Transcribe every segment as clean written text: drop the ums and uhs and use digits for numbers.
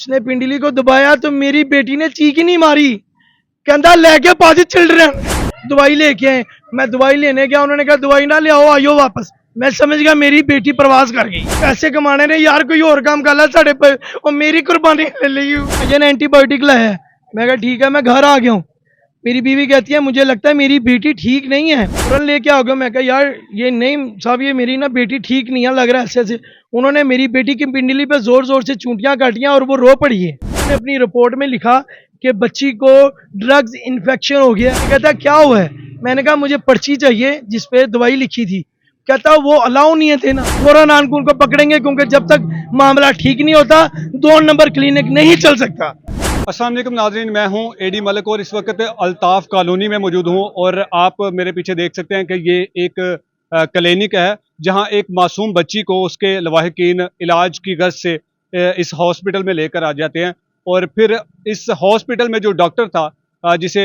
उसने पिंडली को दबाया तो मेरी बेटी ने चीख ही नहीं मारी, कहता लेके पास चिल्ड्रन दवाई लेके आए। मैं दवाई लेने गया, उन्होंने कहा दवाई ना ले आओ, आइयो वापस। मैं समझ गया मेरी बेटी प्रवास कर गई। पैसे कमाने ने यार कोई और काम कर ला साढ़े पर, और मेरी कुर्बानी ले ली। मुझे ने एंटीबायोटिक लाया है। मैं कहा ठीक है, मैं घर आ गया हूँ। मेरी बीवी कहती है मुझे लगता है मेरी बेटी ठीक नहीं है, तुरंत लेके आ गया। मैं कहा यार ये नहीं साहब, ये मेरी ना बेटी ठीक नहीं है, लग रहा है ऐसे ऐसे। उन्होंने मेरी बेटी की पिंडली पे जोर जोर से चूंटियां काटियां और वो रो पड़ी है। उन्होंने अपनी रिपोर्ट में लिखा कि बच्ची को ड्रग्स इन्फेक्शन हो गया। कहता क्या हुआ है? मैंने कहा मुझे पर्ची चाहिए जिसपे दवाई लिखी थी। कहता वो अलाउ नहीं है देना, फौरन उनको पकड़ेंगे, क्योंकि जब तक मामला ठीक नहीं होता 2 नंबर क्लिनिक नहीं चल सकता। अस्सलाम वालेकुम नाज़रीन, मैं हूं एडी मलिक और इस वक्त अल्ताफ़ कॉलोनी में मौजूद हूं। और आप मेरे पीछे देख सकते हैं कि ये एक क्लिनिक है जहां एक मासूम बच्ची को उसके लवाहिकीन इलाज की गर्ज से इस हॉस्पिटल में लेकर आ जाते हैं। और फिर इस हॉस्पिटल में जो डॉक्टर था, जिसे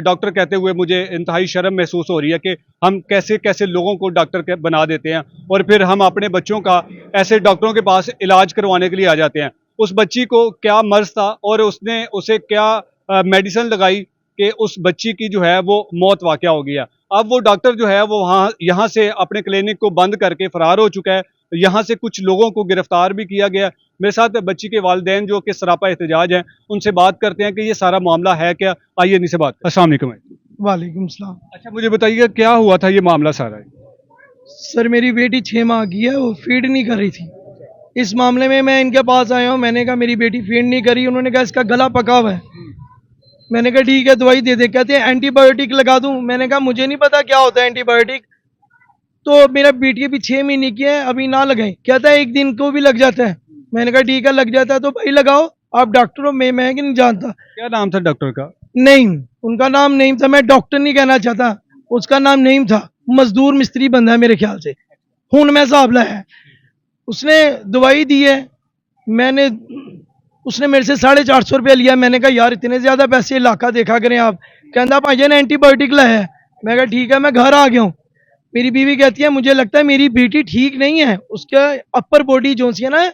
डॉक्टर कहते हुए मुझे इंतहाई शर्म महसूस हो रही है कि हम कैसे कैसे लोगों को डॉक्टर बना देते हैं और फिर हम अपने बच्चों का ऐसे डॉक्टरों के पास इलाज करवाने के लिए आ जाते हैं। उस बच्ची को क्या मर्ज था और उसने उसे क्या मेडिसिन लगाई कि उस बच्ची की जो है वो मौत वाक़या हो गया। अब वो डॉक्टर जो है वो यहाँ से अपने क्लिनिक को बंद करके फरार हो चुका है। यहाँ से कुछ लोगों को गिरफ्तार भी किया गया। मेरे साथ बच्ची के वालिदैन जो कि सरापा एहतजाज हैं, उनसे बात करते हैं कि ये सारा मामला है क्या। आइए इनसे बात। अस्सलाम वालेकुम। वालेकुम सलाम। अच्छा, मुझे बताइए क्या हुआ था ये मामला सारा। सर मेरी बेटी 6 माह की है, वो फीड नहीं कर रही थी। इस मामले में मैं इनके पास आया हूँ। मैंने कहा मेरी बेटी फीड नहीं करी। उन्होंने कहा इसका गला पका हुआ है। मैंने कहा ठीक है दवाई दे दे। कहते हैं एंटीबायोटिक लगा दूं। मैंने कहा मुझे नहीं पता क्या होता है एंटीबायोटिक, तो मेरा बेटी अभी 6 महीने की है, अभी ना लगाएं। कहता है 1 दिन को भी लग जाता है। मैंने कहा ठीक है लग जाता है तो भाई लगाओ, आप डॉक्टर हो, मैं कि नहीं जानता। क्या नाम था डॉक्टर का? नहीं, उनका नाम नहीं था। मैं डॉक्टर नहीं कहना चाहता, उसका नाम नहीं था। मजदूर मिस्त्री बंदा है मेरे ख्याल से, खून में साबला है। उसने दवाई दी है, उसने मेरे से 450 रुपया लिया। मैंने कहा यार इतने ज्यादा पैसे इलाका देखा करें आप। कहता भाई ने एंटीबायोटिक लाया है। मैं कहा ठीक है, मैं घर आ गया हूँ। मेरी बीवी कहती है मुझे लगता है मेरी बेटी ठीक नहीं है। उसका अपर बॉडी जो सी है ना,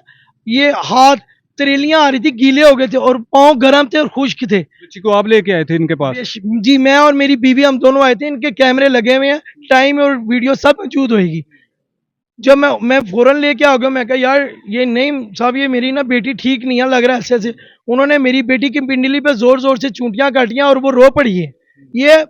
ये हाथ तरेलियां आ रही थी, गीले हो गए थे और पाँव गर्म थे और खुश्क थे। बच्ची को आप लेके आए थे इनके पास? जी, मैं और मेरी बीवी हम दोनों आए थे। इनके कैमरे लगे हुए हैं, टाइम और वीडियो सब मौजूद होगी। जब मैं फौरन लेके आ गया। मैं कहा यार ये नहीं साहब, ये मेरी ना बेटी ठीक नहीं है, लग रहा है ऐसे ऐसे। उन्होंने मेरी बेटी की पिंडली पे जोर जोर से चूंटियां काटियां और वो रो पड़ी है। ये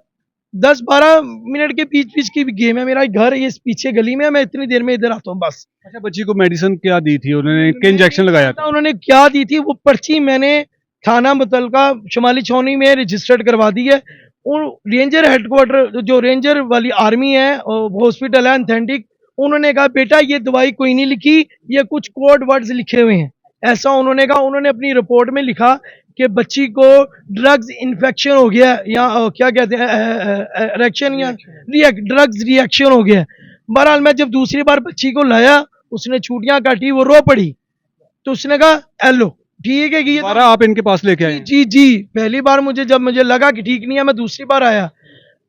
10-12 मिनट के बीच बीच की गेम है। मेरा घर ये पीछे गली में है, मैं इतनी देर में इधर आता हूँ बस। अच्छा, बच्ची को मेडिसिन क्या दी थी उन्होंने, क्या इंजेक्शन लगाया था? उन्होंने क्या दी थी वो पर्ची मैंने थाना मुतलका शुमाली छावनी में रजिस्टर्ड करवा दी है। उन रेंजर हेडक्वार्टर जो रेंजर वाली आर्मी है, हॉस्पिटल है ऑथेंटिक, उन्होंने कहा बेटा ये दवाई कोई नहीं लिखी, ये कुछ कोड वर्ड्स लिखे हुए हैं, ऐसा उन्होंने कहा। उन्होंने अपनी रिपोर्ट में लिखा कि बच्ची को ड्रग्स इन्फेक्शन हो गया, या क्या कहते हैं रिएक्शन, या ड्रग्स रिएक्शन हो गया। बहरहाल मैं जब दूसरी बार बच्ची को लाया, उसने छूटियां काटी, वो रो पड़ी, तो उसने कहा हेलो ठीक है कि आप इनके पास लेके आए? जी जी, पहली बार जब मुझे लगा कि ठीक नहीं है, मैं दूसरी बार आया।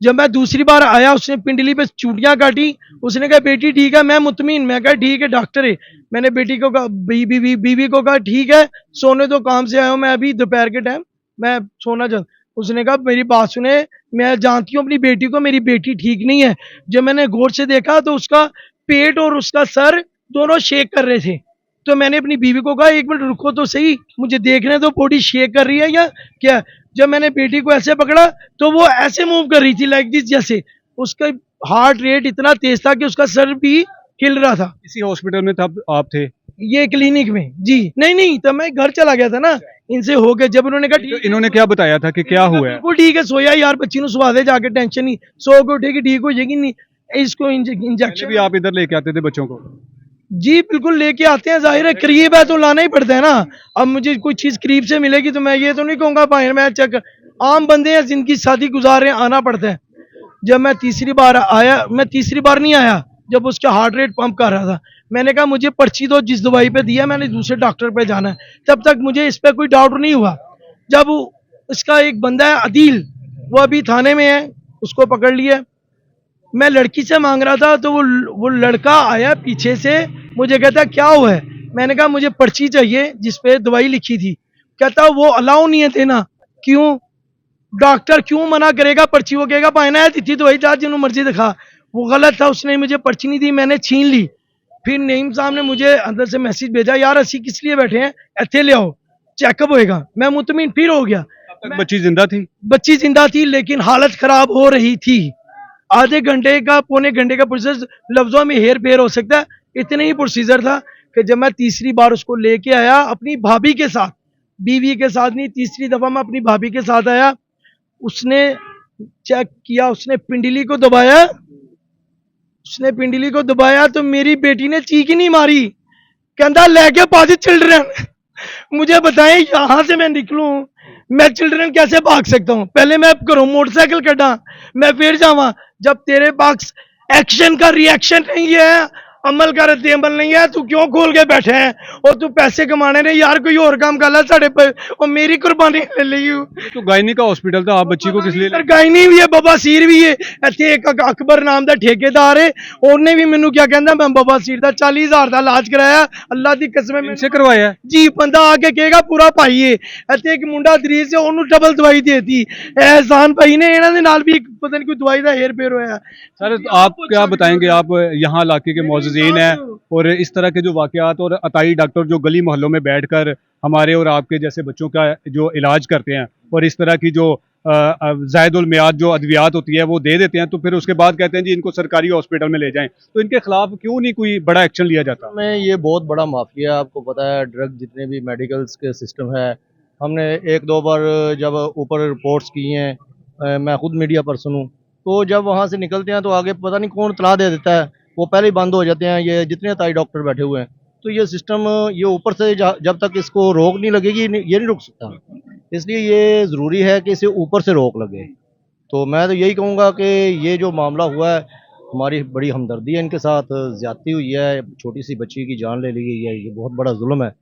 जब मैं दूसरी बार आया उसने पिंडली पे चूटियां काटी। उसने कहा बेटी ठीक है, मैं मुतमीन। मैं कहा ठीक है डॉक्टर है। मैंने बेटी को कहा, बीवी को कहा ठीक है सोने दो, काम से आया हूँ मैं अभी दोपहर के टाइम, मैं सोना चाहता। उसने कहा मेरी बात सुने, मैं जानती हूँ अपनी बेटी को, मेरी बेटी ठीक नहीं है। जब मैंने गौर से देखा तो उसका पेट और उसका सर दोनों शेक कर रहे थे। तो मैंने अपनी बीवी को कहा 1 मिनट रुको तो सही, मुझे देखने दो बॉडी शेक कर रही है या क्या। जब मैंने बेटी को ऐसे पकड़ा तो वो ऐसे मूव कर रही थी लाइक दिस, जैसे उसका हार्ट रेट इतना तेज था कि उसका सर भी हिल रहा था। इसी हॉस्पिटल में तब आप थे? ये क्लिनिक में जी। नहीं तो मैं घर चला गया था ना इनसे हो गए। जब उन्होंने कहा तो इन्होंने क्या बताया था कि क्या हुआ है? बिल्कुल ठीक है, सोया यार बच्ची को सुवा दे जाके, टेंशन नहीं, सो के उठेगी ठीक हो जाएगी। नहीं इसको इंजेक्शन भी आप इधर लेके आते थे बच्चों को? जी बिल्कुल लेके आते हैं, जाहिर है करीब है तो लाना ही पड़ता है ना। अब मुझे कोई चीज करीब से मिलेगी तो मैं ये तो नहीं कहूंगा भाई मैं चेक, आम बंदे हैं जिनकी शादी गुजार रहे हैं, आना पड़ता है। जब मैं तीसरी बार आया, मैं तीसरी बार नहीं आया जब उसका हार्ट रेट पंप कर रहा था। मैंने कहा मुझे पर्ची दो, जिस दवाई पे दिया मैंने दूसरे डॉक्टर पे जाना है। तब तक मुझे इस पर कोई डाउट नहीं हुआ। जब इसका एक बंदा है अदील, वो अभी थाने में है, उसको पकड़ लिया। मैं लड़की से मांग रहा था तो वो लड़का आया पीछे से, मुझे कहता क्या हुआ है। मैंने कहा मुझे पर्ची चाहिए जिसपे दवाई लिखी थी। कहता वो अलाउ नहीं है देना। क्यों? डॉक्टर क्यों मना करेगा? पर्ची वो कहेगा पाना है तिथि दवाई जा जिन्होंने मर्जी दिखा। वो गलत था, उसने मुझे पर्ची नहीं दी, मैंने छीन ली। फिर नईम साहब ने मुझे अंदर से मैसेज भेजा, यार असी किस लिए बैठे हैं, इत्थे ले आओ चेकअप होएगा। मैं मुतमिन फिर हो गया। तब तक बच्ची जिंदा थी? बच्ची जिंदा थी लेकिन हालत खराब हो रही थी। आधे घंटे का पौने घंटे का प्रोसेस लफ्जों में हेर फेर हो सकता है, इतने ही प्रोसीजर था कि जब मैं तीसरी बार उसको लेके आया अपनी भाभी के साथ, बीवी के साथ नहीं, तीसरी दफा मैं अपनी भाभी के साथ आया, उसने चेक किया, उसने पिंडली को दबाया, उसने पिंडली को दबाया तो मेरी बेटी ने चीख ही नहीं मारी। कहता लेके पाजी चिल्ड्रन। मुझे बताएं यहां से मैं निकलूं, मैं चिल्ड्रन कैसे भाग सकता हूं? पहले मैं घरों मोटरसाइकिल कटा, मैं फिर जावा। जब तेरे पास एक्शन का रिएक्शन नहीं है, अमल का रद्द अमल नहीं है, तू क्यों खोल के बैठे हैं? और तू पैसे कमाने ने यार कोई और काम कर ला साढ़े पर, और मेरी कुर्बानी ले ली। तो गायनी का हॉस्पिटल था, आप बच्ची को किस लिए? गायनी भी है, बाबा सीर भी है। ਇੱਥੇ ਇੱਕ ਅਕਬਰ ਨਾਮ ਦਾ ਠੇਕੇਦਾਰ ਹੈ, ਉਹਨੇ ਵੀ ਮੈਨੂੰ ਕਿਹਾ, ਕਹਿੰਦਾ ਮੈਂ ਬਾਬਾ ਸੀਰ ਦਾ 40,000 ਦਾ ਇਲਾਜ ਕਰਾਇਆ, ਅੱਲਾ ਦੀ ਕਸਮ इनसे करवाया? जी बंदा आके कहेगा पूरा भाई है। ਇੱਥੇ ਇੱਕ ਮੁੰਡਾ ਦਰੀਸ ਹੈ, ਉਹਨੂੰ ਡਬਲ ਦਵਾਈ ਦੇਤੀ। एहसान भाई ने ਇਹਨਾਂ ਦੇ ਨਾਲ भी पता नहीं कोई दवाई ਦਾ हेर फेर होया। सर आप क्या बताएंगे, आप यहाँ इलाके के मोअज़्ज़िज़ीन हैं और इस तरह के जो वाक़यात और अताई डॉक्टर जो गली मोहल्लों में बैठकर हमारे और आपके जैसे बच्चों का जो इलाज करते हैं और इस तरह की जो ज़ायदुल मियाद जो अद्वियात होती है वो दे देते हैं, तो फिर उसके बाद कहते हैं जी इनको सरकारी हॉस्पिटल में ले जाएं, तो इनके खिलाफ क्यों नहीं कोई बड़ा एक्शन लिया जाता? में ये बहुत बड़ा माफिया, आपको पता है, ड्रग जितने भी मेडिकल्स के सिस्टम है, हमने एक दो बार जब ऊपर रिपोर्ट्स की हैं, मैं खुद मीडिया पर्सन हूँ, तो जब वहाँ से निकलते हैं तो आगे पता नहीं कौन तला दे देता है, वो पहले ही बंद हो जाते हैं। ये जितने ताई डॉक्टर बैठे हुए हैं, तो ये सिस्टम ये ऊपर से जब तक इसको रोक नहीं लगेगी ये नहीं रुक सकता। इसलिए ये ज़रूरी है कि इसे ऊपर से रोक लगे। तो मैं तो यही कहूँगा कि ये जो मामला हुआ है, हमारी बड़ी हमदर्दी है इनके साथ, ज़्यादती हुई है, छोटी सी बच्ची की जान ले ली गई है, ये बहुत बड़ा जुल्म है।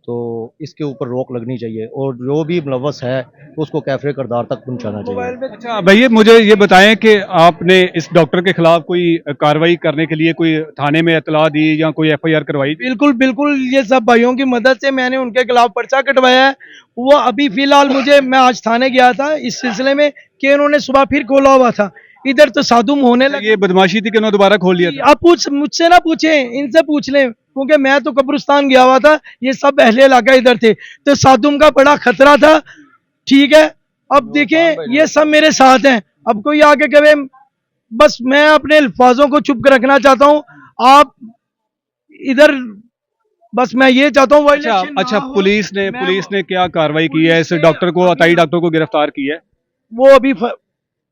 तो इसके ऊपर रोक लगनी चाहिए और जो भी मुलव्वस है उसको कैफरे करदार तक पहुंचाना चाहिए। अच्छा भैया, मुझे ये बताएं कि आपने इस डॉक्टर के खिलाफ कोई कार्रवाई करने के लिए कोई थाने में इतला दी या कोई FIR करवाई? बिल्कुल बिल्कुल, ये सब भाइयों की मदद से मैंने उनके खिलाफ पर्चा कटवाया है। वो अभी फिलहाल मैं आज थाने गया था इस सिलसिले में कि उन्होंने सुबह फिर खोला हुआ था, इधर तो सादुम होने लगे। ये बदमाशी थी कि उन्होंने दोबारा खोल लिया था? आप मुझसे ना पूछे, इनसे पूछ लें, क्योंकि मैं तो कब्रिस्तान गया हुआ था, ये सब अहले इलाका इधर थे, तो सादुम का बड़ा खतरा था। ठीक है, अब देखें ये सब मेरे साथ हैं। अब कोई आके कहे, बस मैं अपने अल्फाजों को चुप कर रखना चाहता हूँ। आप इधर बस मैं ये चाहता हूँ। अच्छा, पुलिस ने क्या कार्रवाई की है? इस डॉक्टर को, अताई डॉक्टर को गिरफ्तार की है? वो अभी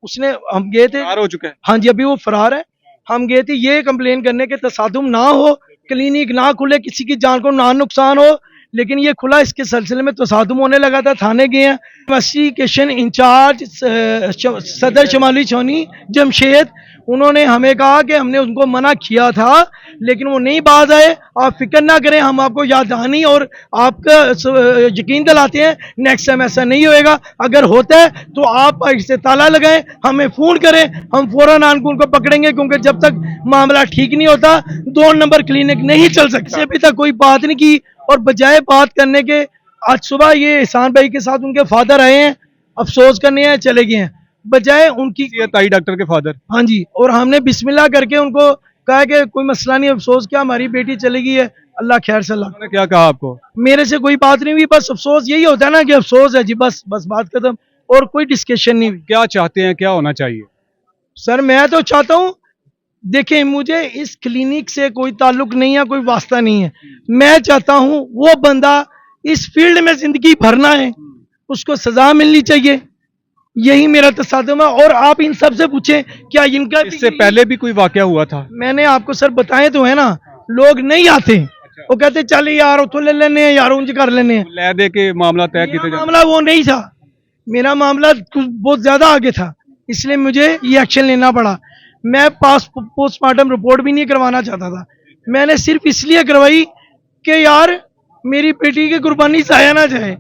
उसने, हम गए थे, फरार हो चुका है। हाँ जी, अभी वो फरार है। हम गए थे ये कंप्लेन करने के तसादुम ना हो, क्लिनिक ना खुले, किसी की जान को ना नुकसान हो, लेकिन ये खुला, इसके सिलसिले में तसादुम होने लगा था। थाने गए हैं, इन्वेस्टिगेशन इंचार्ज सदर शमाली छोनी जमशेद, उन्होंने हमें कहा कि हमने उनको मना किया था लेकिन वो नहीं बाज आए। आप फिक्र ना करें, हम आपको याद दहानी और आपका यकीन दिलाते हैं नेक्स्ट टाइम ऐसा नहीं होएगा। अगर होता है तो आप इसे ताला लगाएं, हमें फ़ोन करें, हम फ़ौरन आनकून को पकड़ेंगे, क्योंकि जब तक मामला ठीक नहीं होता 2 नंबर क्लिनिक नहीं चल सकती। अभी तक कोई बात नहीं की, और बजाय बात करने के आज सुबह ये एहसान भाई के साथ उनके फादर आए हैं, अफसोस करने हैं, चले गए हैं, बजाय उनकी ताई डॉक्टर के फादर। हाँ जी, और हमने बिस्मिल्लाह करके उनको कहा कि कोई मसला नहीं, अफसोस क्या, हमारी बेटी चली गई है, अल्लाह खैर सलाह। उन्होंने क्या कहा आपको? मेरे से कोई बात नहीं हुई, बस अफसोस यही होता है ना कि अफसोस है जी, बस बात खत्म, और कोई डिस्कशन नहीं हुई। क्या चाहते हैं, क्या होना चाहिए? सर मैं तो चाहता हूँ, देखें मुझे इस क्लिनिक से कोई ताल्लुक नहीं है, कोई वास्ता नहीं है। मैं चाहता हूँ वो बंदा इस फील्ड में जिंदगी भरना है, उसको सजा मिलनी चाहिए, यही मेरा तसादुम है। और आप इन सब से पूछें क्या इनका इससे पहले भी कोई वाकया हुआ था? मैंने आपको सर बताए तो है ना, लोग नहीं आते, वो कहते चल यार उतो ले लेने हैं, यार उनसे कर लेने हैं, ले दे के मामला तय किया। मामला वो नहीं था, मेरा मामला बहुत ज्यादा आगे था, इसलिए मुझे ये एक्शन लेना पड़ा। मैं पोस्टमार्टम रिपोर्ट भी नहीं करवाना चाहता था, मैंने सिर्फ इसलिए करवाई कि यार मेरी बेटी की कुर्बानी जाया ना जाए।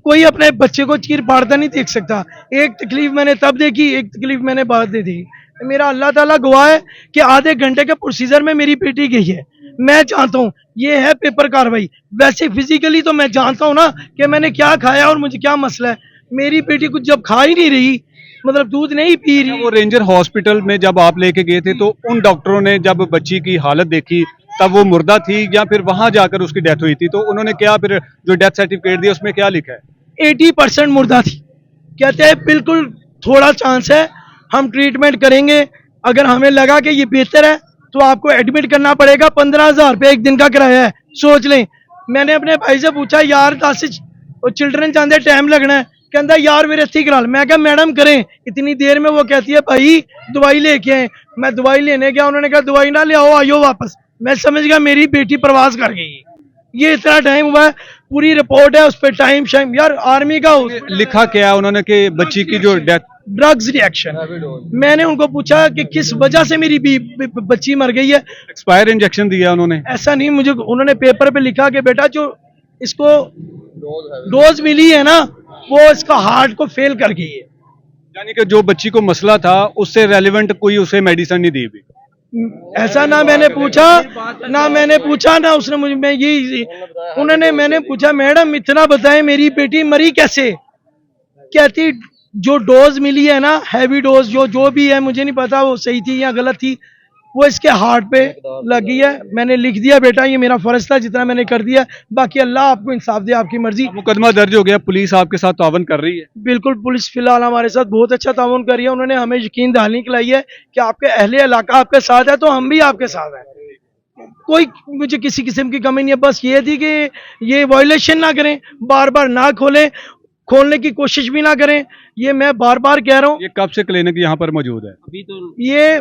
कोई अपने बच्चे को चीर फाड़ता नहीं देख सकता। एक तकलीफ मैंने तब देखी, एक तकलीफ मैंने बाद दे दी। मेरा अल्लाह ताला गवाह है कि आधे घंटे के प्रोसीजर में मेरी बेटी गई है। मैं जानता हूँ ये है पेपर कार्रवाई, वैसे फिजिकली तो मैं जानता हूँ ना कि मैंने क्या खाया और मुझे क्या मसला है। मेरी बेटी कुछ जब खा ही नहीं रही, मतलब दूध नहीं पी रही। वो रेंजर हॉस्पिटल में जब आप लेके गए थे तो उन डॉक्टरों ने जब बच्ची की हालत देखी तब वो मुर्दा थी या फिर वहां जाकर उसकी डेथ हुई थी, तो उन्होंने क्या फिर जो डेथ सर्टिफिकेट दिया उसमें क्या लिखा है? 80% मुर्दा थी। कहते हैं बिल्कुल थोड़ा चांस है, हम ट्रीटमेंट करेंगे, अगर हमें लगा कि ये बेहतर है तो आपको एडमिट करना पड़ेगा। 15,000 रुपये एक दिन का किराया है, सोच लें। मैंने अपने भाई से पूछा यार 10 चिल्ड्रन चाहते टाइम लगना है, कहता यार मेरे अच्छी करा। मैं क्या मैडम करें इतनी देर में? वो कहती है भाई दवाई लेके आए। मैं दवाई लेने गया, उन्होंने कहा दवाई ना ले आओ, आइयो वापस। मैं समझ गया मेरी बेटी प्रवास कर गई है। ये इतना टाइम हुआ है, पूरी रिपोर्ट है उस पर, टाइम शाइम यार आर्मी का लिखा क्या उन्होंने कि बच्ची की जो डेथ? Drugs reaction. मैंने उनको पूछा कि किस वजह से मेरी बच्ची मर गई है। एक्सपायर इंजेक्शन दिया उन्होंने? ऐसा नहीं, मुझे उन्होंने पेपर पे लिखा कि बेटा जो इसको डोज मिली है ना वो इसका हार्ट को फेल कर गई है। यानी कि जो बच्ची को मसला था उससे रेलिवेंट कोई उसे मेडिसिन नहीं दी भी? ऐसा ना मैंने पूछा ना उसने मुझे, मैं यही उन्होंने, मैंने पूछा मैडम इतना बताएं मेरी बेटी मरी कैसे? कहती जो डोज मिली है ना, हैवी डोज जो भी है, मुझे नहीं पता वो सही थी या गलत थी, वो इसके हार्ट पे लगी है। मैंने लिख दिया बेटा, ये मेरा फर्ज था, जितना मैंने कर दिया, बाकी अल्लाह आपको इंसाफ दे, आपकी मर्जी। मुकदमा दर्ज हो गया, पुलिस आपके साथ तावन कर रही है? बिल्कुल, पुलिस फिलहाल हमारे साथ बहुत अच्छा ताउन कर रही है। उन्होंने हमें यकीन दहानी खिलाई है कि आपके अहले इलाका आपके साथ है तो हम भी आपके साथ हैं। कोई मुझे किसी किस्म की कमी नहीं है, बस ये थी कि ये वायलेशन ना करें, बार बार ना खोलने की कोशिश भी ना करें। ये मैं बार बार कह रहा हूँ। ये कब से क्लिनिक यहाँ पर मौजूद है? अभी तो ये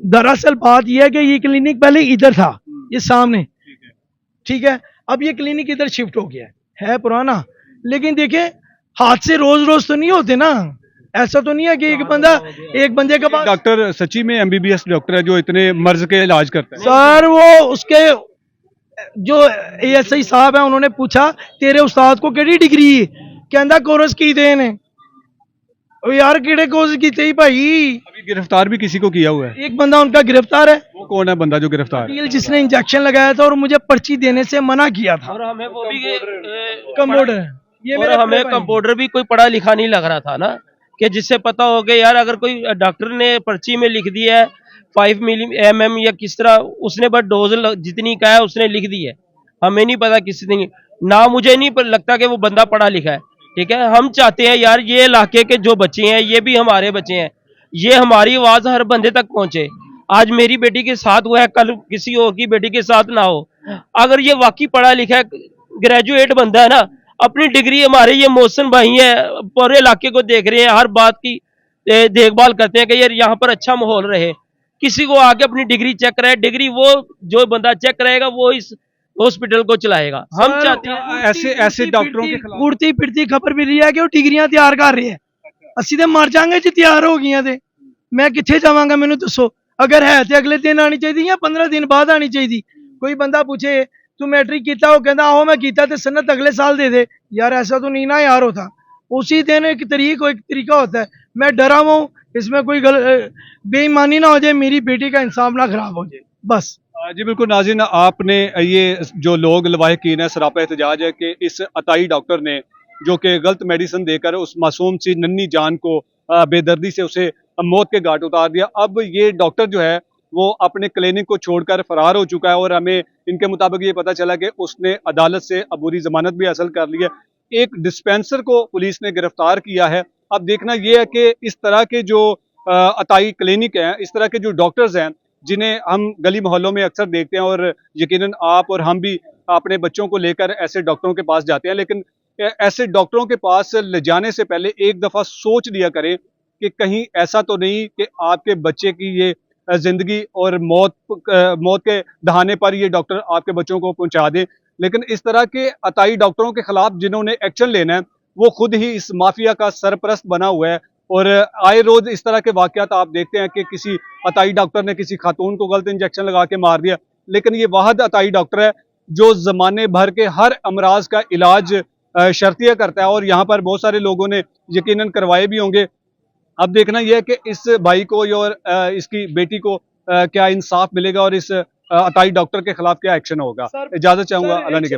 दरअसल बात यह है कि ये क्लिनिक पहले इधर था, ये सामने, ठीक है। अब ये क्लिनिक इधर शिफ्ट हो गया है पुराना। लेकिन देखें हादसे रोज रोज तो नहीं होते ना, ऐसा तो नहीं है कि एक बंदे के पास। डॉक्टर सच्ची में एमबीबीएस डॉक्टर है जो इतने मर्ज के इलाज करता है? सर वो उसके जो एएसआई साहब है उन्होंने पूछा तेरे उस्ताद को केड़ी डिग्री है? कहता कोर्स की देन है। यार केड़े कोर्स की थी भाई? अभी गिरफ्तार भी किसी को किया हुआ है? एक बंदा उनका गिरफ्तार है। वो कौन है बंदा जो गिरफ्तार है? जिसने इंजेक्शन लगाया था और मुझे पर्ची देने से मना किया था। और हमें वो भी कंपाउंडर, ये और हमें कंपाउंडर भी कोई पढ़ा लिखा नहीं लग रहा था ना, कि जिससे पता हो गया यार अगर कोई डॉक्टर ने पर्ची में लिख दिया है 5 mm या किस तरह, उसने बस डोज जितनी कहा है उसने लिख दी है। हमें नहीं पता किसी ना, मुझे नहीं लगता कि वो बंदा पढ़ा लिखा है। ठीक है, हम चाहते हैं यार ये इलाके के जो बच्चे हैं ये भी हमारे बच्चे हैं, ये हमारी आवाज हर बंदे तक पहुंचे। आज मेरी बेटी के साथ हुआ है, कल किसी और की बेटी के साथ ना हो। अगर ये वाकई पढ़ा लिखा है, ग्रेजुएट बंदा है ना, अपनी डिग्री, हमारे ये मोहसिन भाई हैं पूरे इलाके को देख रहे हैं, हर बात की देखभाल करते हैं कि यार यहाँ पर अच्छा माहौल रहे। किसी को आके अपनी डिग्री चेक कराए, डिग्री वो जो बंदा चेक कराएगा वो इस हॉस्पिटल को चलाएगा। हम चाहते हैं ऐसे डॉक्टरों के खिलाफ उड़ती फिरती खबर मिली है कि वो डिग्रियां तैयार कर रहे हैं। ਅਸੀਂ ਤੇ मर जाएंगे जी तैयार हो गई ਤੇ मैं किथे जावांगा? मैनू दसो, अगर है तो अगले दिन आनी चाहिए या 15 दिन बाद आनी चाहिए? कोई बंदा पूछे तू मैट्रिक किया, वो कहता आहो मैं किया तो सनत अगले साल दे दे। यार ऐसा तो नहीं ना यार होता, उसी दिन एक तरीका होता है। मैं डरा हुआ हूँ, इसमें कोई बेईमानी ना हो जाए, मेरी बेटी का इंसाफ ना खराब हो जाए, बस। जी बिल्कुल नाज़रीन, आपने ये जो लोग लवाहिकीन है, सरापा एहतजाज है कि इस अताई डॉक्टर ने जो कि गलत मेडिसिन देकर उस मासूम सी नन्ही जान को बेदर्दी से उसे मौत के घाट उतार दिया। अब ये डॉक्टर जो है वो अपने क्लिनिक को छोड़कर फरार हो चुका है और हमें इनके मुताबिक ये पता चला कि उसने अदालत से अबूरी जमानत भी हासिल कर ली है। एक डिस्पेंसर को पुलिस ने गिरफ्तार किया है। अब देखना यह है कि इस तरह के जो अताई क्लिनिक हैं, इस तरह के जो डॉक्टर्स हैं जिन्हें हम गली मोहल्लों में अक्सर देखते हैं, और यकीनन आप और हम भी अपने बच्चों को लेकर ऐसे डॉक्टरों के पास जाते हैं, लेकिन ऐसे डॉक्टरों के पास ले जाने से पहले एक दफ़ा सोच लिया करें कि कहीं ऐसा तो नहीं कि आपके बच्चे की ये जिंदगी और मौत के दहाने पर ये डॉक्टर आपके बच्चों को पहुंचा दें। लेकिन इस तरह के अताई डॉक्टरों के खिलाफ जिन्होंने एक्शन लेना है वो खुद ही इस माफिया का सरपरस्त बना हुआ है, और आए रोज इस तरह के वाकयात आप देखते हैं कि किसी अताई डॉक्टर ने किसी खातून को गलत इंजेक्शन लगा के मार दिया। लेकिन ये वाहिद अताई डॉक्टर है जो जमाने भर के हर अमराज का इलाज शर्तिया करता है, और यहाँ पर बहुत सारे लोगों ने यकीनन करवाए भी होंगे। अब देखना यह है कि इस भाई को और इसकी बेटी को क्या इंसाफ मिलेगा और इस अताई डॉक्टर के खिलाफ क्या एक्शन होगा। सर, इजाजत चाहूंगा, सर, अल्लाह ने के